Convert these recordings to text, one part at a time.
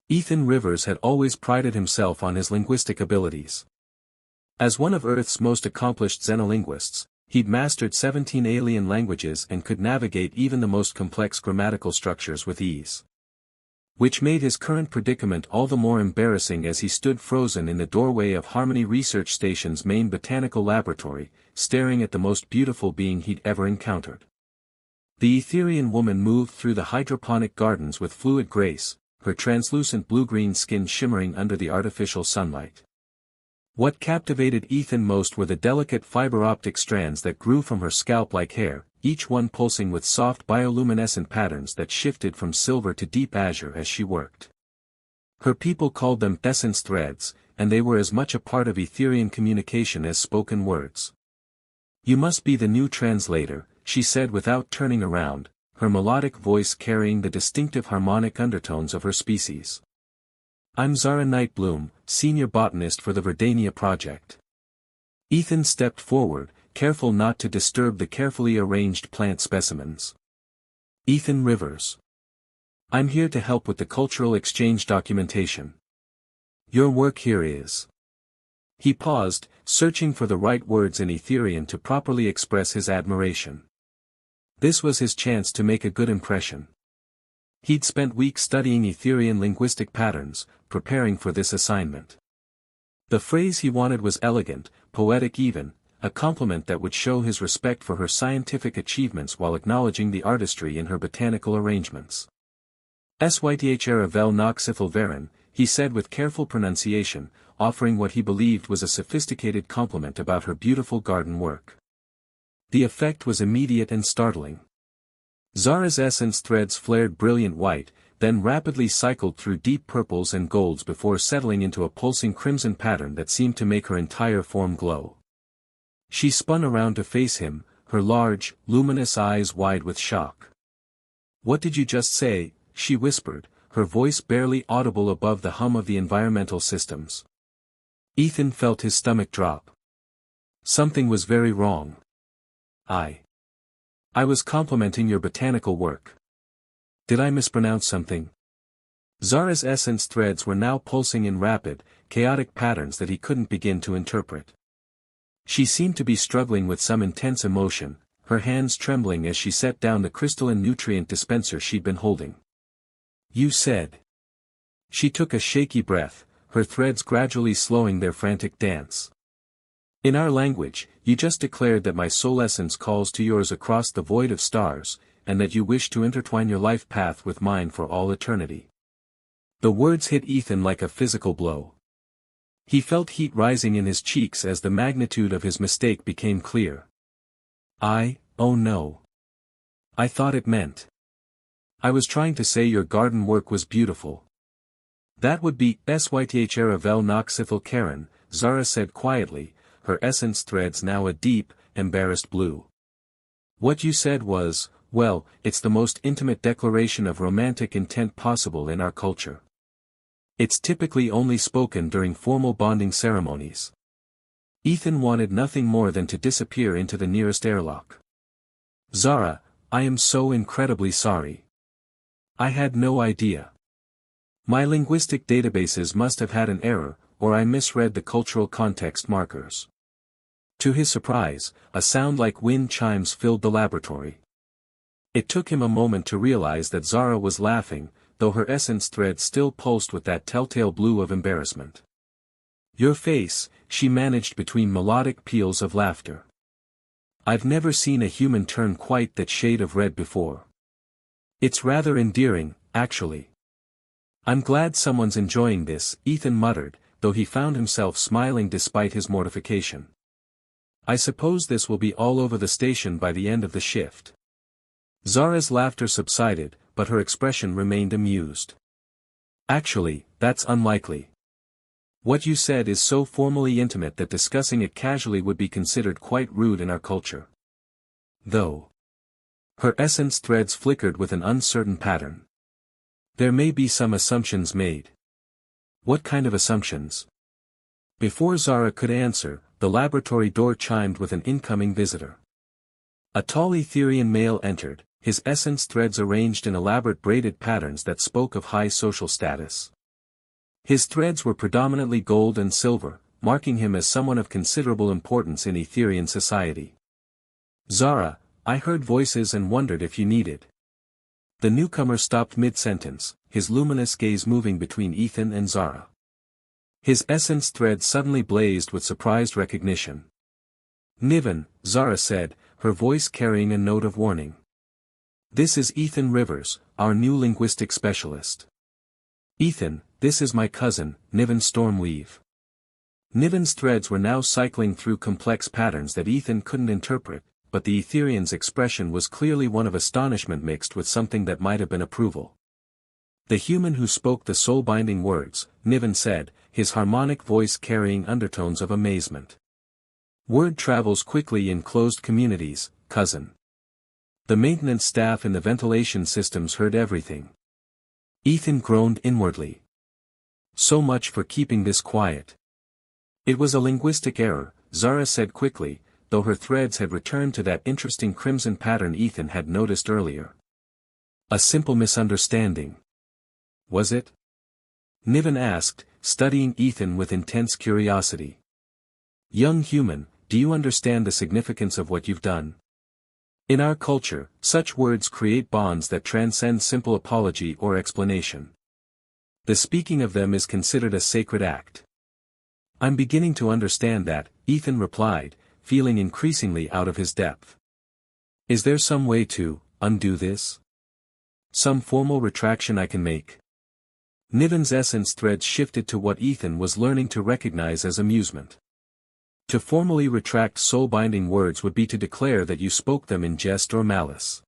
Ethan Rivers had always prided himself on his linguistic abilities. As one of Earth's most accomplished xenolinguists, he'd mastered 17 alien languages and could navigate even the most complex grammatical structures with ease. Which made his current predicament all the more embarrassing as he stood frozen in the doorway of Harmony Research Station's main botanical laboratory, staring at the most beautiful being he'd ever encountered. The Etherian woman moved through the hydroponic gardens with fluid grace, her translucent blue-green skin shimmering under the artificial sunlight. What captivated Ethan most were the delicate fiber-optic strands that grew from her scalp like hair, each one pulsing with soft bioluminescent patterns that shifted from silver to deep azure as she worked. Her people called them essence threads, and they were as much a part of Etherian communication as spoken words. "You must be the new translator," she said without turning around, her melodic voice carrying the distinctive harmonic undertones of her species. "I'm Zara Nightbloom, senior botanist for the Verdania project." Ethan stepped forward, careful not to disturb the carefully arranged plant specimens. "Ethan Rivers. I'm here to help with the cultural exchange documentation. Your work here is..." He paused, searching for the right words in Etherian to properly express his admiration. This was his chance to make a good impression. He'd spent weeks studying Etherian linguistic patterns, preparing for this assignment. The phrase he wanted was elegant, poetic even, a compliment that would show his respect for her scientific achievements while acknowledging the artistry in her botanical arrangements. "Sythr vel noxithal verin," he said with careful pronunciation, offering what he believed was a sophisticated compliment about her beautiful garden work. The effect was immediate and startling. Zara's essence threads flared brilliant white, then rapidly cycled through deep purples and golds before settling into a pulsing crimson pattern that seemed to make her entire form glow. She spun around to face him, her large, luminous eyes wide with shock. "What did you just say?" she whispered, her voice barely audible above the hum of the environmental systems. Ethan felt his stomach drop. Something was very wrong. I was complimenting your botanical work. Did I mispronounce something?" Zara's essence threads were now pulsing in rapid, chaotic patterns that he couldn't begin to interpret. She seemed to be struggling with some intense emotion, her hands trembling as she set down the crystalline nutrient dispenser she'd been holding. "You said..." She took a shaky breath, her threads gradually slowing their frantic dance. "In our language, you just declared that my soul essence calls to yours across the void of stars, and that you wish to intertwine your life path with mine for all eternity." The words hit Ethan like a physical blow. He felt heat rising in his cheeks as the magnitude of his mistake became clear. Oh no. I thought it meant. I was trying to say your garden work was beautiful." "That would be Sythr vel noxithal Karen," Zara said quietly, her essence threads now a deep, embarrassed blue. "What you said was, well, it's the most intimate declaration of romantic intent possible in our culture. It's typically only spoken during formal bonding ceremonies." Ethan wanted nothing more than to disappear into the nearest airlock. "Zara, I am so incredibly sorry. I had no idea. My linguistic databases must have had an error, or I misread the cultural context markers." To his surprise, a sound like wind chimes filled the laboratory. It took him a moment to realize that Zara was laughing, though her essence thread still pulsed with that telltale blue of embarrassment. "Your face," she managed between melodic peals of laughter. "I've never seen a human turn quite that shade of red before. It's rather endearing, actually." "I'm glad someone's enjoying this," Ethan muttered, though he found himself smiling despite his mortification. "I suppose this will be all over the station by the end of the shift." Zara's laughter subsided, but her expression remained amused. "Actually, that's unlikely. What you said is so formally intimate that discussing it casually would be considered quite rude in our culture. Though." Her essence threads flickered with an uncertain pattern. "There may be some assumptions made." "What kind of assumptions?" Before Zara could answer, the laboratory door chimed with an incoming visitor. A tall Etherian male entered, his essence threads arranged in elaborate braided patterns that spoke of high social status. His threads were predominantly gold and silver, marking him as someone of considerable importance in Etherian society. "Zara, I heard voices and wondered if you needed." The newcomer stopped mid-sentence, his luminous gaze moving between Ethan and Zara. His essence thread suddenly blazed with surprised recognition. "Niven," Zara said, her voice carrying a note of warning. "This is Ethan Rivers, our new linguistic specialist." "Ethan, this is my cousin, Niven Stormweave." Niven's threads were now cycling through complex patterns that Ethan couldn't interpret, but the Etherian's expression was clearly one of astonishment mixed with something that might have been approval. "The human who spoke the soul-binding words," Niven said, his harmonic voice carrying undertones of amazement. "Word travels quickly in closed communities, cousin." The maintenance staff in the ventilation systems heard everything. Ethan groaned inwardly. So much for keeping this quiet. "It was a linguistic error," Zara said quickly, though her threads had returned to that interesting crimson pattern Ethan had noticed earlier. "A simple misunderstanding. Was it?" Niven asked, studying Ethan with intense curiosity. "Young human, do you understand the significance of what you've done? In our culture, such words create bonds that transcend simple apology or explanation. The speaking of them is considered a sacred act." "I'm beginning to understand that," Ethan replied, feeling increasingly out of his depth. "Is there some way to undo this? Some formal retraction I can make?" Niven's essence threads shifted to what Ethan was learning to recognize as amusement. To formally retract soul-binding words would be to declare that you spoke them in jest or malice.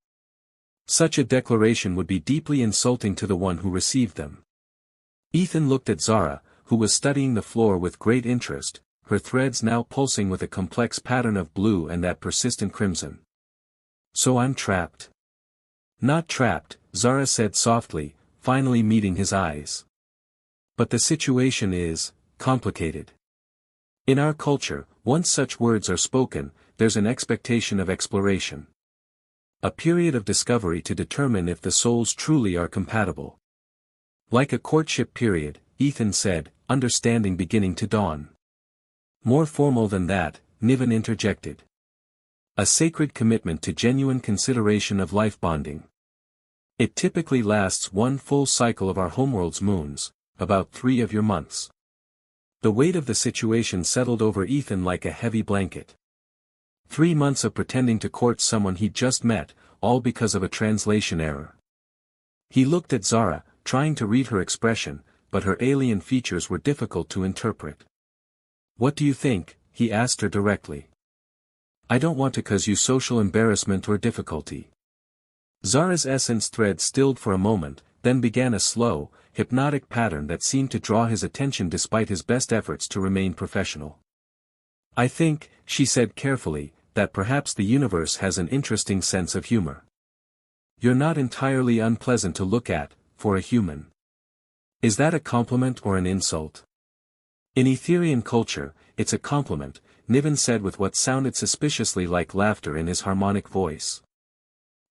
Such a declaration would be deeply insulting to the one who received them. Ethan looked at Zara, who was studying the floor with great interest, her threads now pulsing with a complex pattern of blue and that persistent crimson. "So I'm trapped." "Not trapped," Zara said softly, finally meeting his eyes. "But the situation is complicated. In our culture, once such words are spoken, there's an expectation of exploration. A period of discovery to determine if the souls truly are compatible. Like a courtship period," Ethan said, understanding beginning to dawn. "More formal than that," Niven interjected. "A sacred commitment to genuine consideration of life bonding. It typically lasts one full cycle of our homeworld's moons, about 3 of your months." The weight of the situation settled over Ethan like a heavy blanket. 3 months of pretending to court someone he'd just met, all because of a translation error. He looked at Zara, trying to read her expression, but her alien features were difficult to interpret. "What do you think?" he asked her directly. "I don't want to cause you social embarrassment or difficulty." Zara's essence thread stilled for a moment, then began a slow, hypnotic pattern that seemed to draw his attention despite his best efforts to remain professional. "I think," she said carefully, "that perhaps the universe has an interesting sense of humor. You're not entirely unpleasant to look at, for a human." "Is that a compliment or an insult?" "In Etherian culture, it's a compliment," Niven said with what sounded suspiciously like laughter in his harmonic voice.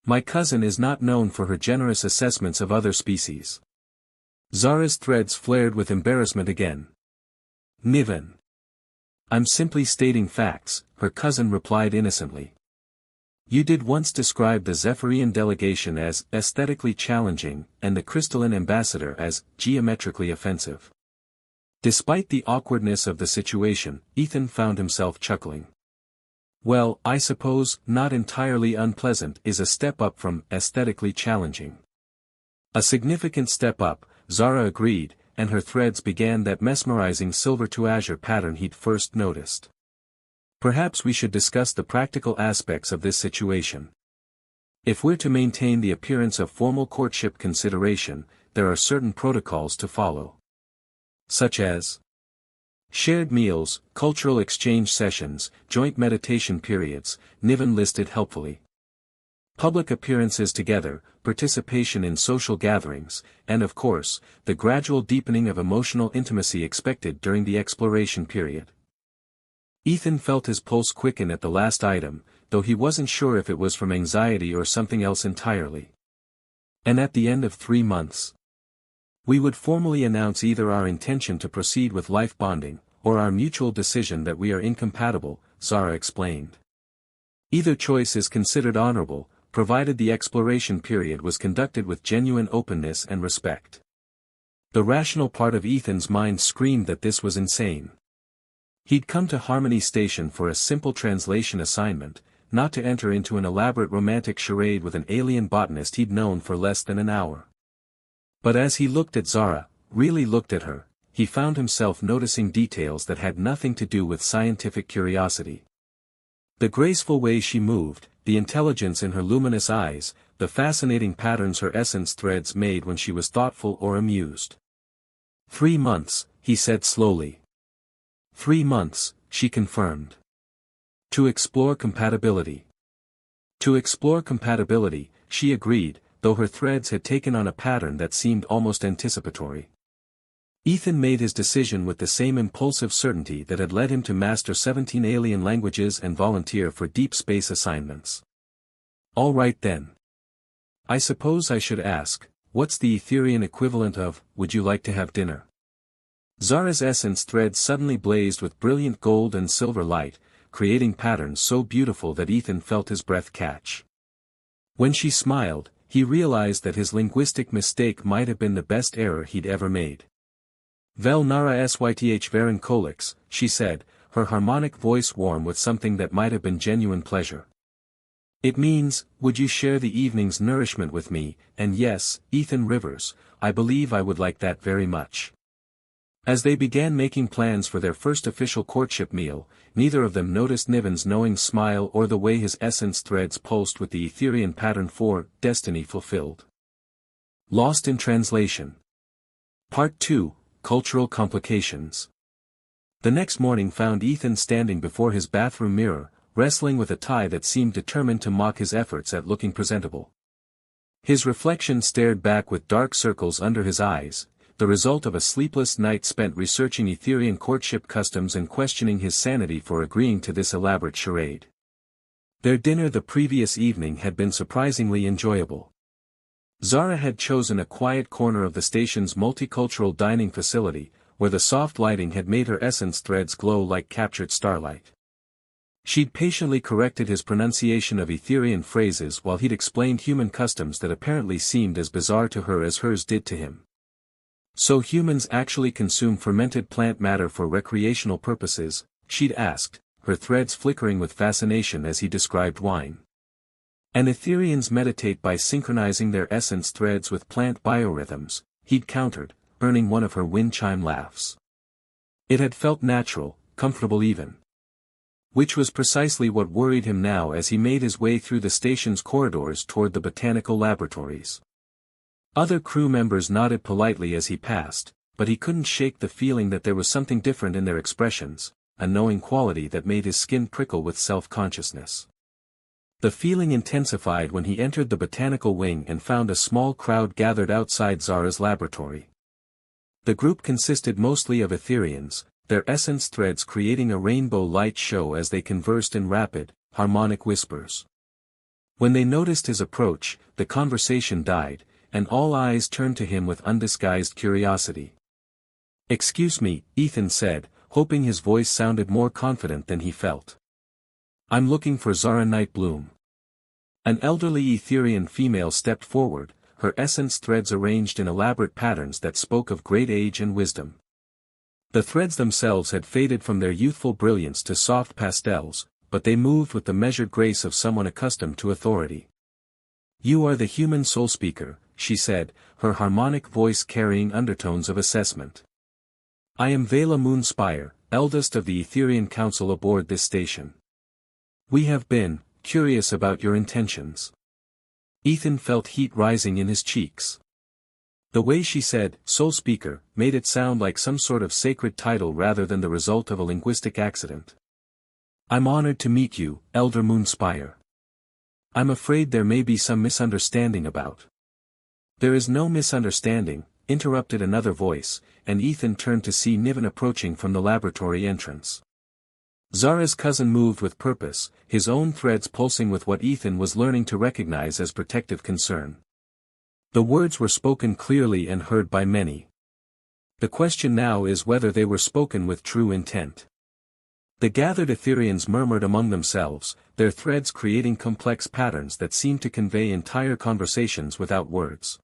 "My cousin is not known for her generous assessments of other species." Zara's threads flared with embarrassment again. "Niven. I'm simply stating facts," her cousin replied innocently. "You did once describe the Zephyrian delegation as aesthetically challenging, and the crystalline ambassador as geometrically offensive." Despite the awkwardness of the situation, Ethan found himself chuckling. "Well, I suppose, not entirely unpleasant is a step up from aesthetically challenging." "A significant step up," Zara agreed, and her threads began that mesmerizing silver to azure pattern he'd first noticed. "Perhaps we should discuss the practical aspects of this situation. If we're to maintain the appearance of formal courtship consideration, there are certain protocols to follow. Such as shared meals, cultural exchange sessions, joint meditation periods," Niven listed helpfully. "Public appearances together, participation in social gatherings, and of course, the gradual deepening of emotional intimacy expected during the exploration period." Ethan felt his pulse quicken at the last item, though he wasn't sure if it was from anxiety or something else entirely. "And at the end of 3 months? We would formally announce either our intention to proceed with life bonding, or our mutual decision that we are incompatible, Zara explained. Either choice is considered honorable, provided the exploration period was conducted with genuine openness and respect. The rational part of Ethan's mind screamed that this was insane. He'd come to Harmony Station for a simple translation assignment, not to enter into an elaborate romantic charade with an alien botanist he'd known for less than an hour. But as he looked at Zara, really looked at her, he found himself noticing details that had nothing to do with scientific curiosity. The graceful way she moved, the intelligence in her luminous eyes, the fascinating patterns her essence threads made when she was thoughtful or amused. 3 months, he said slowly. 3 months, she confirmed. To explore compatibility. To explore compatibility, she agreed, though her threads had taken on a pattern that seemed almost anticipatory. Ethan made his decision with the same impulsive certainty that had led him to master 17 alien languages and volunteer for deep space assignments. All right then. I suppose I should ask, what's the Etherian equivalent of, would you like to have dinner? Zara's essence threads suddenly blazed with brilliant gold and silver light, creating patterns so beautiful that Ethan felt his breath catch. When she smiled, he realized that his linguistic mistake might have been the best error he'd ever made. Vel nara syth veren kolix, she said, her harmonic voice warm with something that might have been genuine pleasure. It means, would you share the evening's nourishment with me, and yes, Ethan Rivers, I believe I would like that very much. As they began making plans for their first official courtship meal, neither of them noticed Niven's knowing smile or the way his essence threads pulsed with the Etherian pattern for destiny fulfilled. Lost in Translation. Part 2, Cultural Complications. The next morning found Ethan standing before his bathroom mirror, wrestling with a tie that seemed determined to mock his efforts at looking presentable. His reflection stared back with dark circles under his eyes, the result of a sleepless night spent researching Etherian courtship customs and questioning his sanity for agreeing to this elaborate charade. Their dinner the previous evening had been surprisingly enjoyable. Zara had chosen a quiet corner of the station's multicultural dining facility, where the soft lighting had made her essence threads glow like captured starlight. She'd patiently corrected his pronunciation of Etherian phrases while he'd explained human customs that apparently seemed as bizarre to her as hers did to him. So humans actually consume fermented plant matter for recreational purposes, she'd asked, her threads flickering with fascination as he described wine. And Etherians meditate by synchronizing their essence threads with plant biorhythms, he'd countered, earning one of her wind chime laughs. It had felt natural, comfortable even. Which was precisely what worried him now as he made his way through the station's corridors toward the botanical laboratories. Other crew members nodded politely as he passed, but he couldn't shake the feeling that there was something different in their expressions, a knowing quality that made his skin prickle with self-consciousness. The feeling intensified when he entered the botanical wing and found a small crowd gathered outside Zara's laboratory. The group consisted mostly of Etherians, their essence threads creating a rainbow light show as they conversed in rapid, harmonic whispers. When they noticed his approach, the conversation died, and all eyes turned to him with undisguised curiosity. "Excuse me," Ethan said, hoping his voice sounded more confident than he felt. "I'm looking for Zara Nightbloom." An elderly Etherian female stepped forward, her essence threads arranged in elaborate patterns that spoke of great age and wisdom. The threads themselves had faded from their youthful brilliance to soft pastels, but they moved with the measured grace of someone accustomed to authority. "You are the human soul speaker," she said, her harmonic voice carrying undertones of assessment. "I am Vela Moonspire, eldest of the Etherian Council aboard this station. We have been curious about your intentions." Ethan felt heat rising in his cheeks. The way she said, "Soul Speaker," made it sound like some sort of sacred title rather than the result of a linguistic accident. "I'm honored to meet you, Elder Moonspire. I'm afraid there may be some misunderstanding about." "There is no misunderstanding," interrupted another voice, and Ethan turned to see Niven approaching from the laboratory entrance. Zara's cousin moved with purpose, his own threads pulsing with what Ethan was learning to recognize as protective concern. The words were spoken clearly and heard by many. The question now is whether they were spoken with true intent. The gathered Etherians murmured among themselves, their threads creating complex patterns that seemed to convey entire conversations without words.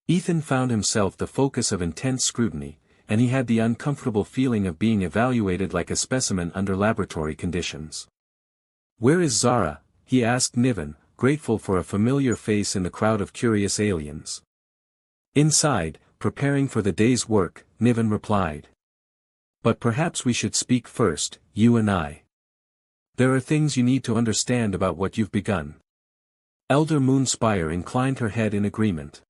Ethan found himself the focus of intense scrutiny, and he had the uncomfortable feeling of being evaluated like a specimen under laboratory conditions. "Where is Zara?" he asked Niven, grateful for a familiar face in the crowd of curious aliens. "Inside, preparing for the day's work," Niven replied. "But perhaps we should speak first, you and I. There are things you need to understand about what you've begun." Elder Moonspire inclined her head in agreement.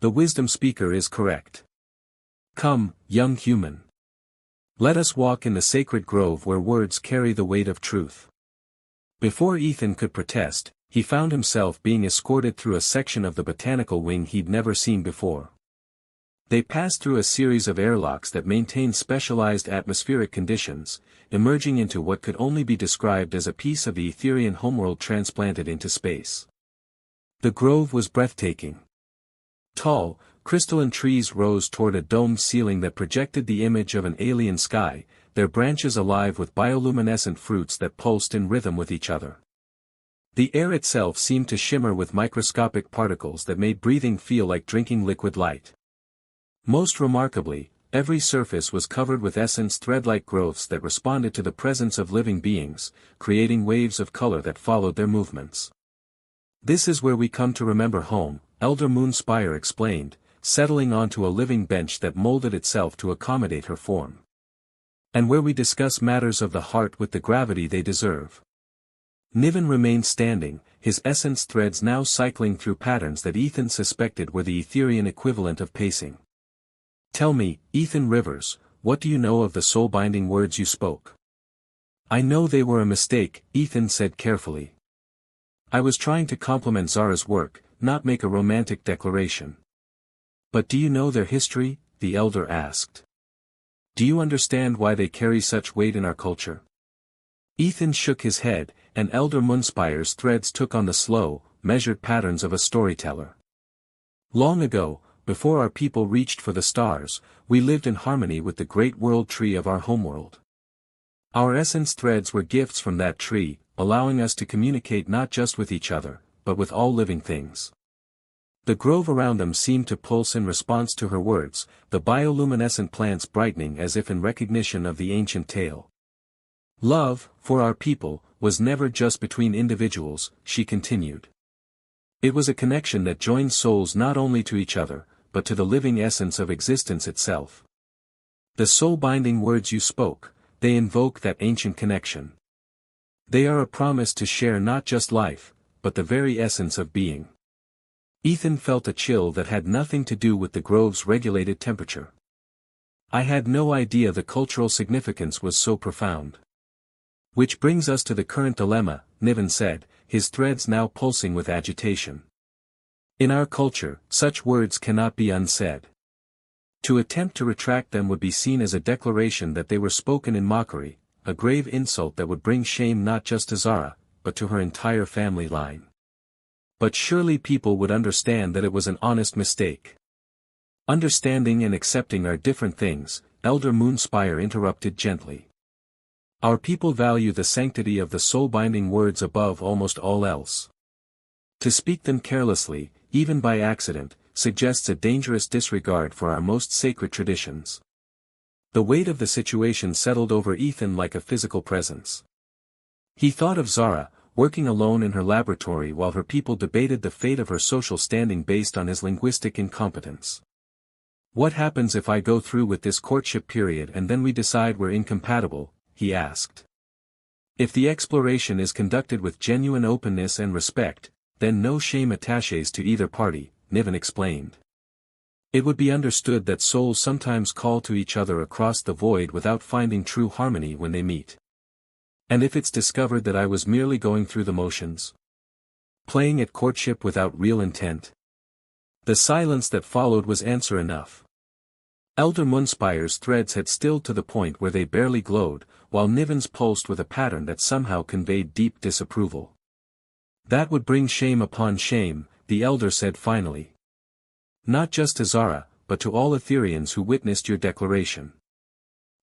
"The wisdom speaker is correct. Come, young human. Let us walk in the sacred grove where words carry the weight of truth." Before Ethan could protest, he found himself being escorted through a section of the botanical wing he'd never seen before. They passed through a series of airlocks that maintained specialized atmospheric conditions, emerging into what could only be described as a piece of the Etherian homeworld transplanted into space. The grove was breathtaking. Tall, crystalline trees rose toward a domed ceiling that projected the image of an alien sky, their branches alive with bioluminescent fruits that pulsed in rhythm with each other. The air itself seemed to shimmer with microscopic particles that made breathing feel like drinking liquid light. Most remarkably, every surface was covered with essence thread-like growths that responded to the presence of living beings, creating waves of color that followed their movements. "This is where we come to remember home," Elder Moonspire explained, settling onto a living bench that molded itself to accommodate her form. "And where we discuss matters of the heart with the gravity they deserve." Niven remained standing, his essence threads now cycling through patterns that Ethan suspected were the Etherian equivalent of pacing. "Tell me, Ethan Rivers, what do you know of the soul-binding words you spoke?" "I know they were a mistake," Ethan said carefully. "I was trying to compliment Zara's work, not make a romantic declaration." "But do you know their history?" the elder asked. "Do you understand why they carry such weight in our culture?" Ethan shook his head, and Elder Moonspire's threads took on the slow, measured patterns of a storyteller. "Long ago, before our people reached for the stars, we lived in harmony with the great world tree of our homeworld. Our essence threads were gifts from that tree, allowing us to communicate not just with each other, but with all living things." The grove around them seemed to pulse in response to her words, the bioluminescent plants brightening as if in recognition of the ancient tale. "Love, for our people, was never just between individuals," she continued. "It was a connection that joined souls not only to each other, but to the living essence of existence itself. The soul-binding words you spoke, they invoke that ancient connection. They are a promise to share not just life, but the very essence of being." Ethan felt a chill that had nothing to do with the grove's regulated temperature. "I had no idea the cultural significance was so profound." "Which brings us to the current dilemma," Niven said, his threads now pulsing with agitation. "In our culture, such words cannot be unsaid. To attempt to retract them would be seen as a declaration that they were spoken in mockery, a grave insult that would bring shame not just to Zara, but to her entire family line. But surely people would understand that it was an honest mistake." "Understanding and accepting are different things," Elder Moonspire interrupted gently. "Our people value the sanctity of the soul-binding words above almost all else. To speak them carelessly, even by accident, suggests a dangerous disregard for our most sacred traditions." The weight of the situation settled over Ethan like a physical presence. He thought of Zara, working alone in her laboratory while her people debated the fate of her social standing based on his linguistic incompetence. "What happens if I go through with this courtship period and then we decide we're incompatible?" he asked. "If the exploration is conducted with genuine openness and respect, then no shame attaches to either party," Niven explained. "It would be understood that souls sometimes call to each other across the void without finding true harmony when they meet. And if it's discovered that I was merely going through the motions, playing at courtship without real intent?" The silence that followed was answer enough. Elder Moonspire's threads had stilled to the point where they barely glowed, while Niven's pulsed with a pattern that somehow conveyed deep disapproval. "That would bring shame upon shame," the elder said finally. Not just to Zara, but to all Etherians who witnessed your declaration.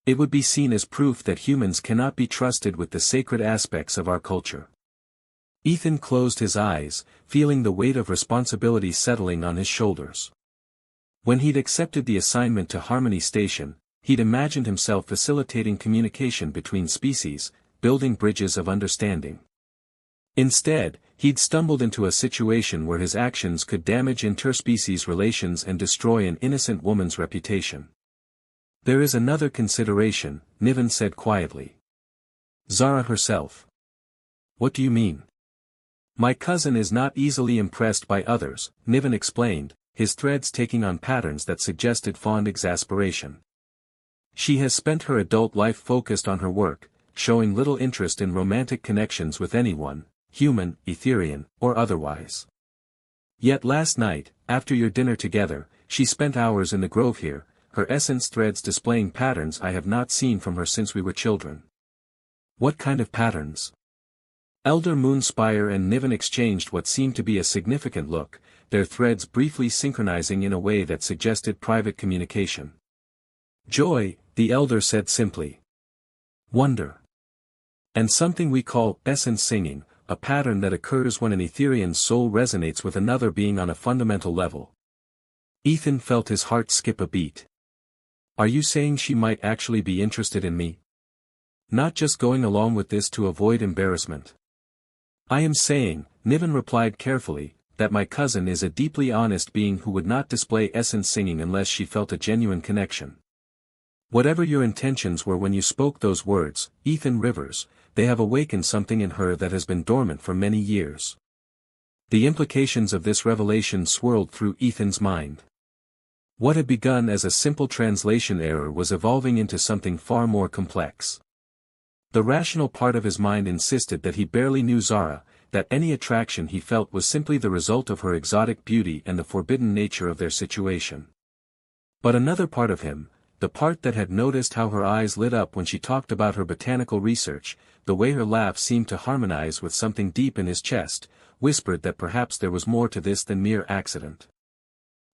It would be seen as proof that humans cannot be trusted with the sacred aspects of our culture. Ethan closed his eyes, feeling the weight of responsibility settling on his shoulders. When he'd accepted the assignment to Harmony Station, he'd imagined himself facilitating communication between species, building bridges of understanding. Instead, he'd stumbled into a situation where his actions could damage interspecies relations and destroy an innocent woman's reputation. There is another consideration, Niven said quietly. Zara herself. What do you mean? My cousin is not easily impressed by others, Niven explained, his threads taking on patterns that suggested fond exasperation. She has spent her adult life focused on her work, showing little interest in romantic connections with anyone, human, Etherian, or otherwise. Yet last night, after your dinner together, she spent hours in the grove here, her essence threads displaying patterns I have not seen from her since we were children. What kind of patterns? Elder Moonspire and Niven exchanged what seemed to be a significant look, their threads briefly synchronizing in a way that suggested private communication. Joy, the elder said simply. Wonder. And something we call essence singing, a pattern that occurs when an Etherian's soul resonates with another being on a fundamental level. Ethan felt his heart skip a beat. Are you saying she might actually be interested in me? Not just going along with this to avoid embarrassment. I am saying, Niven replied carefully, that my cousin is a deeply honest being who would not display essence singing unless she felt a genuine connection. Whatever your intentions were when you spoke those words, Ethan Rivers, they have awakened something in her that has been dormant for many years. The implications of this revelation swirled through Ethan's mind. What had begun as a simple translation error was evolving into something far more complex. The rational part of his mind insisted that he barely knew Zara, that any attraction he felt was simply the result of her exotic beauty and the forbidden nature of their situation. But another part of him, the part that had noticed how her eyes lit up when she talked about her botanical research, the way her laugh seemed to harmonize with something deep in his chest, whispered that perhaps there was more to this than mere accident.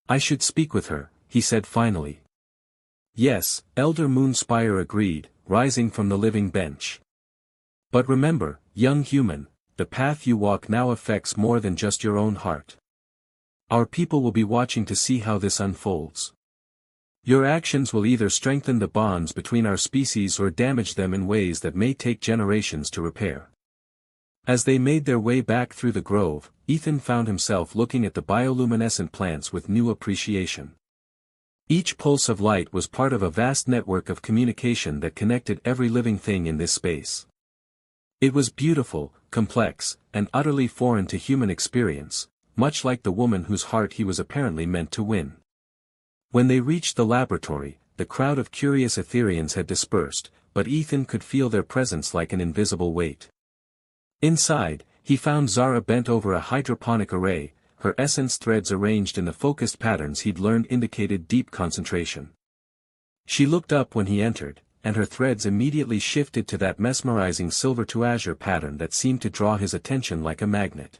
I should speak with her, he said finally. Yes, Elder Moonspire agreed, rising from the living bench. But remember, young human, the path you walk now affects more than just your own heart. Our people will be watching to see how this unfolds. Your actions will either strengthen the bonds between our species or damage them in ways that may take generations to repair. As they made their way back through the grove, Ethan found himself looking at the bioluminescent plants with new appreciation. Each pulse of light was part of a vast network of communication that connected every living thing in this space. It was beautiful, complex, and utterly foreign to human experience, much like the woman whose heart he was apparently meant to win. When they reached the laboratory, the crowd of curious Etherians had dispersed, but Ethan could feel their presence like an invisible weight. Inside, he found Zara bent over a hydroponic array, her essence threads arranged in the focused patterns he'd learned indicated deep concentration. She looked up when he entered, and her threads immediately shifted to that mesmerizing silver to azure pattern that seemed to draw his attention like a magnet.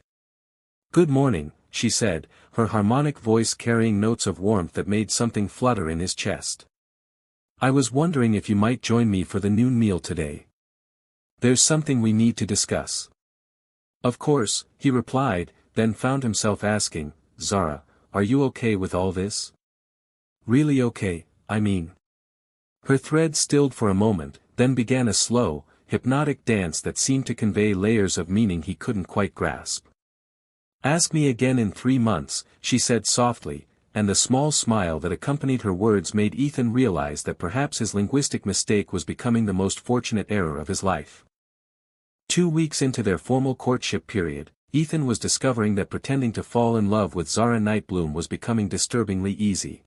Good morning, she said, her harmonic voice carrying notes of warmth that made something flutter in his chest. I was wondering if you might join me for the noon meal today. There's something we need to discuss. Of course, he replied, then found himself asking, Zara, are you okay with all this? Really okay, I mean. Her thread stilled for a moment, then began a slow, hypnotic dance that seemed to convey layers of meaning he couldn't quite grasp. Ask me again in 3 months, she said softly, and the small smile that accompanied her words made Ethan realize that perhaps his linguistic mistake was becoming the most fortunate error of his life. 2 weeks into their formal courtship period, Ethan was discovering that pretending to fall in love with Zara Nightbloom was becoming disturbingly easy.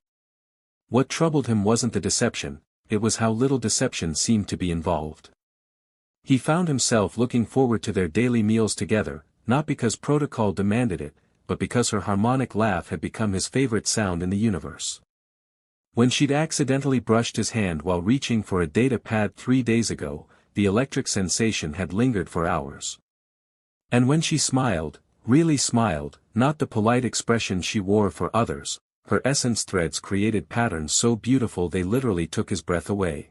What troubled him wasn't the deception, it was how little deception seemed to be involved. He found himself looking forward to their daily meals together, not because protocol demanded it, but because her harmonic laugh had become his favorite sound in the universe. When she'd accidentally brushed his hand while reaching for a data pad 3 days ago, the electric sensation had lingered for hours. And when she smiled, really smiled, not the polite expression she wore for others, her essence threads created patterns so beautiful they literally took his breath away.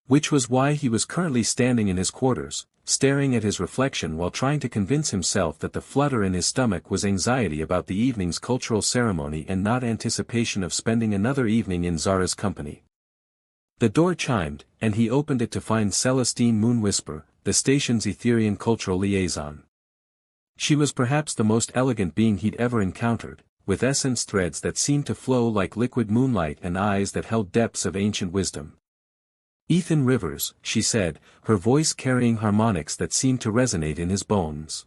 Which was why he was currently standing in his quarters, staring at his reflection while trying to convince himself that the flutter in his stomach was anxiety about the evening's cultural ceremony and not anticipation of spending another evening in Zara's company. The door chimed, and he opened it to find Celestine Moonwhisper, the station's Etherian cultural liaison. She was perhaps the most elegant being he'd ever encountered, with essence threads that seemed to flow like liquid moonlight and eyes that held depths of ancient wisdom. "Ethan Rivers," she said, her voice carrying harmonics that seemed to resonate in his bones.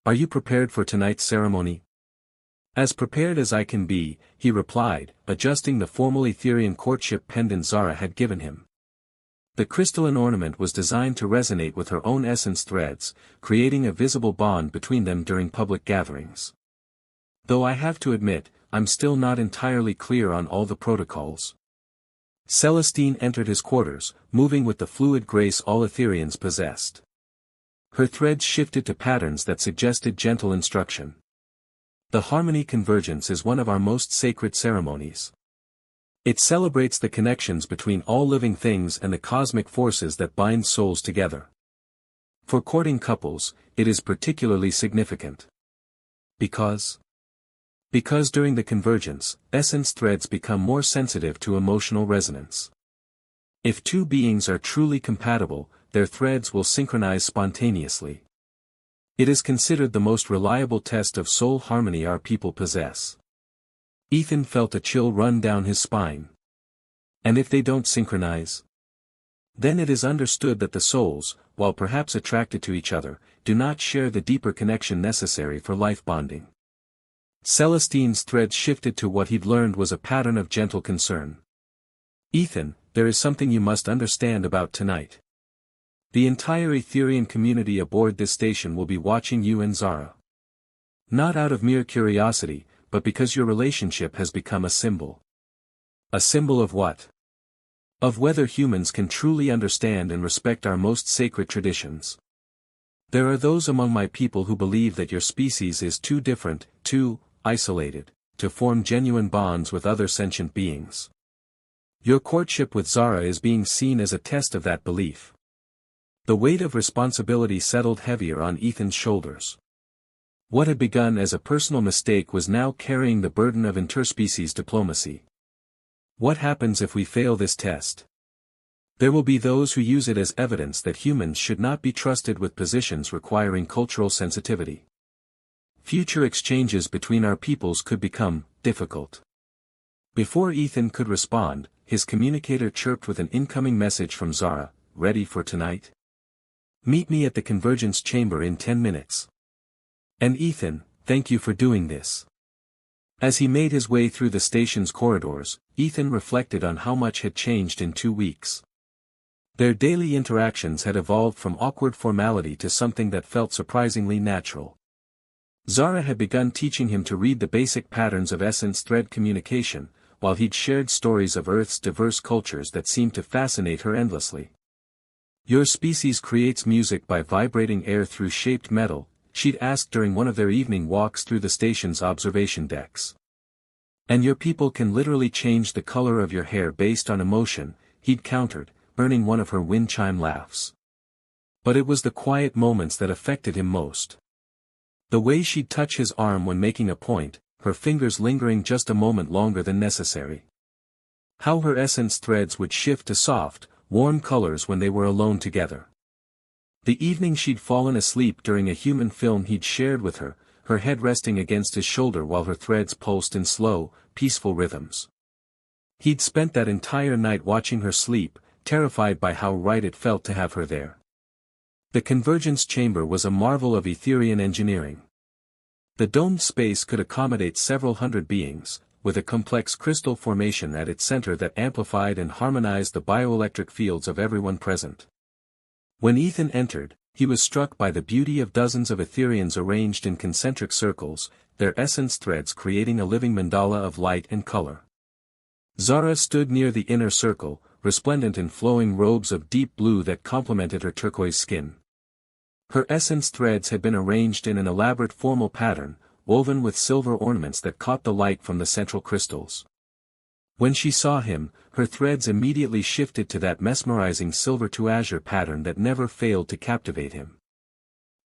"Are you prepared for tonight's ceremony?" "As prepared as I can be," he replied, adjusting the formal Etherian courtship pendant Zara had given him. The crystalline ornament was designed to resonate with her own essence threads, creating a visible bond between them during public gatherings. "Though I have to admit, I'm still not entirely clear on all the protocols." Celestine entered his quarters, moving with the fluid grace all Etherians possessed. Her threads shifted to patterns that suggested gentle instruction. "The harmony convergence is one of our most sacred ceremonies. It celebrates the connections between all living things and the cosmic forces that bind souls together. For courting couples, it is particularly significant. Because during the convergence, essence threads become more sensitive to emotional resonance. If two beings are truly compatible, their threads will synchronize spontaneously. It is considered the most reliable test of soul harmony our people possess." Ethan felt a chill run down his spine. "And if they don't synchronize? Then it is understood that the souls, while perhaps attracted to each other, do not share the deeper connection necessary for life bonding." Celestine's thread shifted to what he'd learned was a pattern of gentle concern. "Ethan, there is something you must understand about tonight. The entire Etherian community aboard this station will be watching you and Zara. Not out of mere curiosity, but because your relationship has become a symbol." "A symbol of what?" "Of whether humans can truly understand and respect our most sacred traditions. There are those among my people who believe that your species is too different, too isolated, to form genuine bonds with other sentient beings. Your courtship with Zara is being seen as a test of that belief." The weight of responsibility settled heavier on Ethan's shoulders. What had begun as a personal mistake was now carrying the burden of interspecies diplomacy. "What happens if we fail this test? There will be those who use it as evidence that humans should not be trusted with positions requiring cultural sensitivity. Future exchanges between our peoples could become difficult." Before Ethan could respond, his communicator chirped with an incoming message from Zara. "Ready for tonight? Meet me at the convergence chamber in 10 minutes. And Ethan, thank you for doing this." As he made his way through the station's corridors, Ethan reflected on how much had changed in 2 weeks. Their daily interactions had evolved from awkward formality to something that felt surprisingly natural. Zara had begun teaching him to read the basic patterns of essence thread communication, while he'd shared stories of Earth's diverse cultures that seemed to fascinate her endlessly. "Your species creates music by vibrating air through shaped metal," she'd asked during one of their evening walks through the station's observation decks. "And your people can literally change the color of your hair based on emotion," he'd countered, earning one of her wind chime laughs. But it was the quiet moments that affected him most. The way she'd touch his arm when making a point, her fingers lingering just a moment longer than necessary. How her essence threads would shift to soft, warm colors when they were alone together. The evening she'd fallen asleep during a human film he'd shared with her, her head resting against his shoulder while her threads pulsed in slow, peaceful rhythms. He'd spent that entire night watching her sleep, terrified by how right it felt to have her there. The convergence chamber was a marvel of Etherian engineering. The domed space could accommodate several hundred beings, with a complex crystal formation at its center that amplified and harmonized the bioelectric fields of everyone present. When Ethan entered, he was struck by the beauty of dozens of Etherians arranged in concentric circles, their essence threads creating a living mandala of light and color. Zara stood near the inner circle, resplendent in flowing robes of deep blue that complemented her turquoise skin. Her essence threads had been arranged in an elaborate formal pattern, woven with silver ornaments that caught the light from the central crystals. When she saw him, her threads immediately shifted to that mesmerizing silver to azure pattern that never failed to captivate him.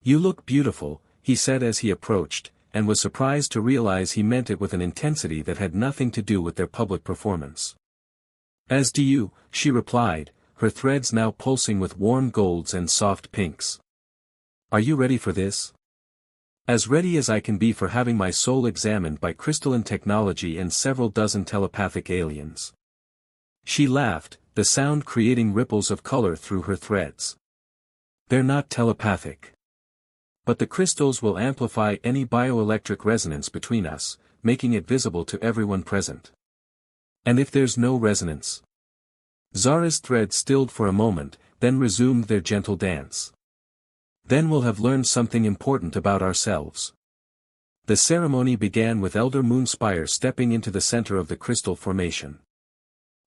"You look beautiful," he said as he approached, and was surprised to realize he meant it with an intensity that had nothing to do with their public performance. "As do you," she replied, her threads now pulsing with warm golds and soft pinks. "Are you ready for this?" "As ready as I can be for having my soul examined by crystalline technology and several dozen telepathic aliens." She laughed, the sound creating ripples of color through her threads. "They're not telepathic. But the crystals will amplify any bioelectric resonance between us, making it visible to everyone present." "And if there's no resonance?" Zara's threads stilled for a moment, then resumed their gentle dance. "Then we'll have learned something important about ourselves." The ceremony began with Elder Moonspire stepping into the center of the crystal formation.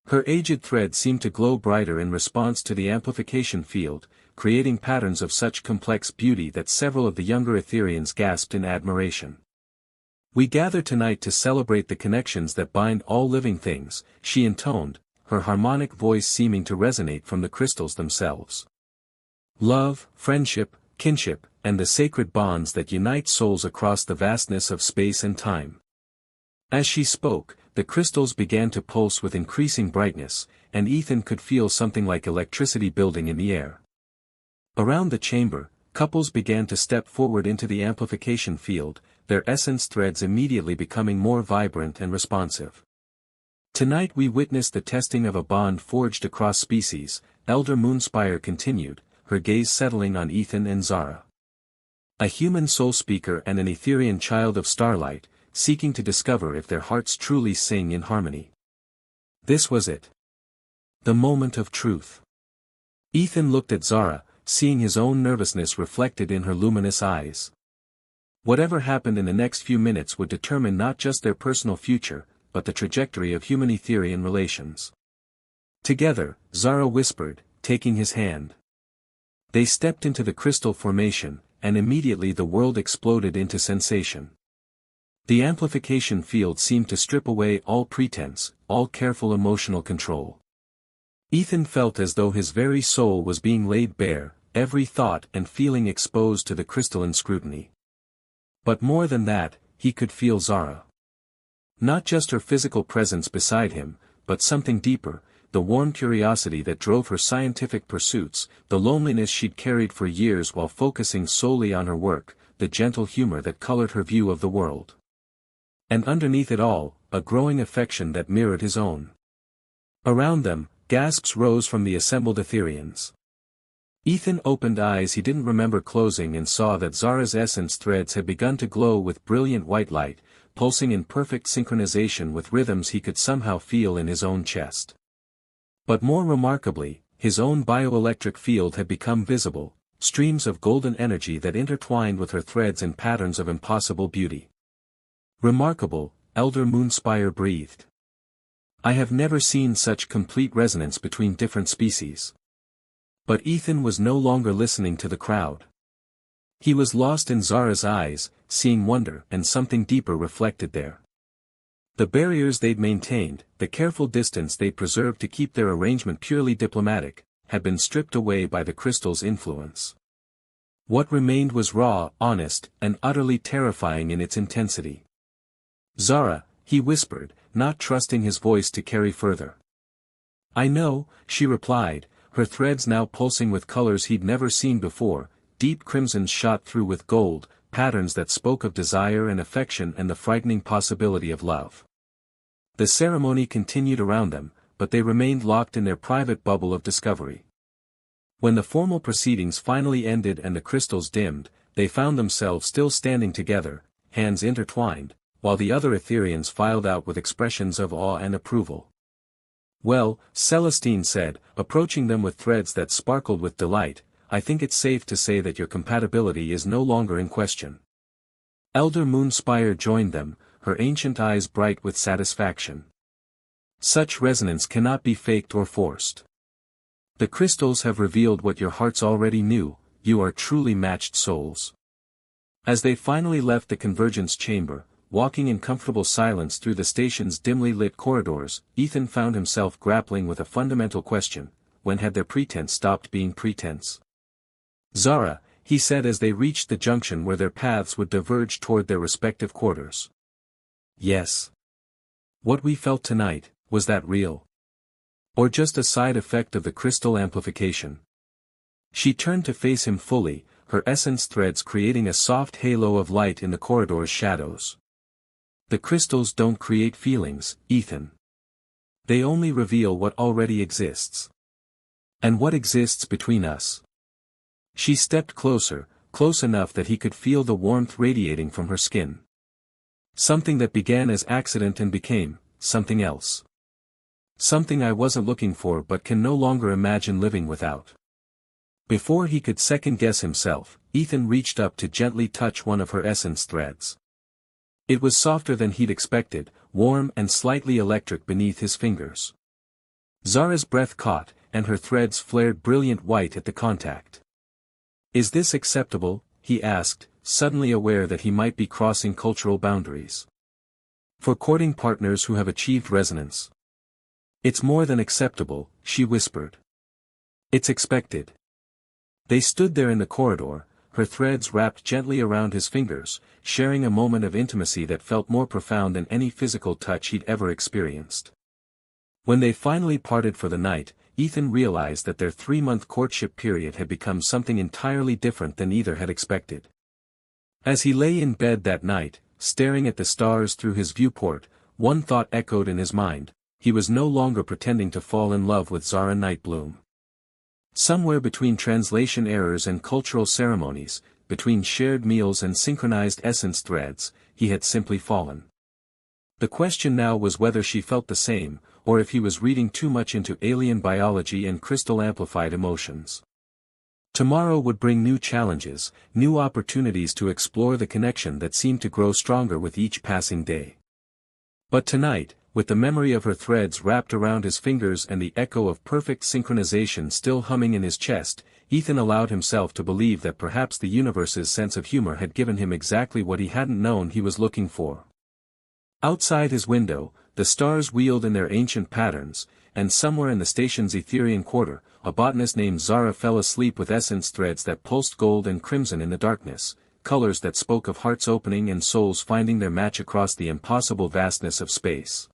Her aged thread seemed to glow brighter in response to the amplification field, creating patterns of such complex beauty that several of the younger Etherians gasped in admiration. "We gather tonight to celebrate the connections that bind all living things," she intoned, her harmonic voice seeming to resonate from the crystals themselves. "Love, friendship, kinship, and the sacred bonds that unite souls across the vastness of space and time." As she spoke, the crystals began to pulse with increasing brightness, and Ethan could feel something like electricity building in the air. Around the chamber, couples began to step forward into the amplification field, their essence threads immediately becoming more vibrant and responsive. "Tonight we witnessed the testing of a bond forged across species," Elder Moonspire continued, her gaze settling on Ethan and Zara. "A human soul speaker and an Etherian child of starlight, seeking to discover if their hearts truly sing in harmony." This was it. The moment of truth. Ethan looked at Zara, seeing his own nervousness reflected in her luminous eyes. Whatever happened in the next few minutes would determine not just their personal future, but the trajectory of human-Etherian relations. Together, Zara whispered, taking his hand. They stepped into the crystal formation, and immediately the world exploded into sensation. The amplification field seemed to strip away all pretense, all careful emotional control. Ethan felt as though his very soul was being laid bare, every thought and feeling exposed to the crystalline scrutiny. But more than that, he could feel Zara. Not just her physical presence beside him, but something deeper, the warm curiosity that drove her scientific pursuits, the loneliness she'd carried for years while focusing solely on her work, the gentle humor that colored her view of the world. And underneath it all, a growing affection that mirrored his own. Around them, gasps rose from the assembled Etherians. Ethan opened eyes he didn't remember closing and saw that Zara's essence threads had begun to glow with brilliant white light, pulsing in perfect synchronization with rhythms he could somehow feel in his own chest. But more remarkably, his own bioelectric field had become visible, streams of golden energy that intertwined with her threads in patterns of impossible beauty. "Remarkable," Elder Moonspire breathed. "I have never seen such complete resonance between different species." But Ethan was no longer listening to the crowd. He was lost in Zara's eyes, seeing wonder and something deeper reflected there. The barriers they'd maintained, the careful distance they'd preserved to keep their arrangement purely diplomatic, had been stripped away by the crystal's influence. What remained was raw, honest, and utterly terrifying in its intensity. "Zara," he whispered, not trusting his voice to carry further. "I know," she replied, her threads now pulsing with colors he'd never seen before, deep crimsons shot through with gold, patterns that spoke of desire and affection and the frightening possibility of love. The ceremony continued around them, but they remained locked in their private bubble of discovery. When the formal proceedings finally ended and the crystals dimmed, they found themselves still standing together, hands intertwined, while the other Etherians filed out with expressions of awe and approval. "Well," Celestine said, approaching them with threads that sparkled with delight, "I think it's safe to say that your compatibility is no longer in question." Elder Moonspire joined them, her ancient eyes bright with satisfaction. "Such resonance cannot be faked or forced. The crystals have revealed what your hearts already knew, you are truly matched souls." As they finally left the convergence chamber, walking in comfortable silence through the station's dimly lit corridors, Ethan found himself grappling with a fundamental question: when had their pretense stopped being pretense? "Zara," he said as they reached the junction where their paths would diverge toward their respective quarters. "Yes. What we felt tonight, was that real? Or just a side effect of the crystal amplification?" She turned to face him fully, her essence threads creating a soft halo of light in the corridor's shadows. "The crystals don't create feelings, Ethan. They only reveal what already exists. And what exists between us." She stepped closer, close enough that he could feel the warmth radiating from her skin. "Something that began as accident and became something else. Something I wasn't looking for but can no longer imagine living without." Before he could second-guess himself, Ethan reached up to gently touch one of her essence threads. It was softer than he'd expected, warm and slightly electric beneath his fingers. Zara's breath caught, and her threads flared brilliant white at the contact. "Is this acceptable?" he asked, suddenly aware that he might be crossing cultural boundaries. "For courting partners who have achieved resonance." "It's more than acceptable," she whispered. "It's expected." They stood there in the corridor, her threads wrapped gently around his fingers, sharing a moment of intimacy that felt more profound than any physical touch he'd ever experienced. When they finally parted for the night, Ethan realized that their 3-month courtship period had become something entirely different than either had expected. As he lay in bed that night, staring at the stars through his viewport, one thought echoed in his mind: he was no longer pretending to fall in love with Zara Nightbloom. Somewhere between translation errors and cultural ceremonies, between shared meals and synchronized essence threads, he had simply fallen. The question now was whether she felt the same, or if he was reading too much into alien biology and crystal-amplified emotions. Tomorrow would bring new challenges, new opportunities to explore the connection that seemed to grow stronger with each passing day. But tonight, with the memory of her threads wrapped around his fingers and the echo of perfect synchronization still humming in his chest, Ethan allowed himself to believe that perhaps the universe's sense of humor had given him exactly what he hadn't known he was looking for. Outside his window, the stars wheeled in their ancient patterns, and somewhere in the station's Etherian quarter, a botanist named Zara fell asleep with essence threads that pulsed gold and crimson in the darkness, colors that spoke of hearts opening and souls finding their match across the impossible vastness of space.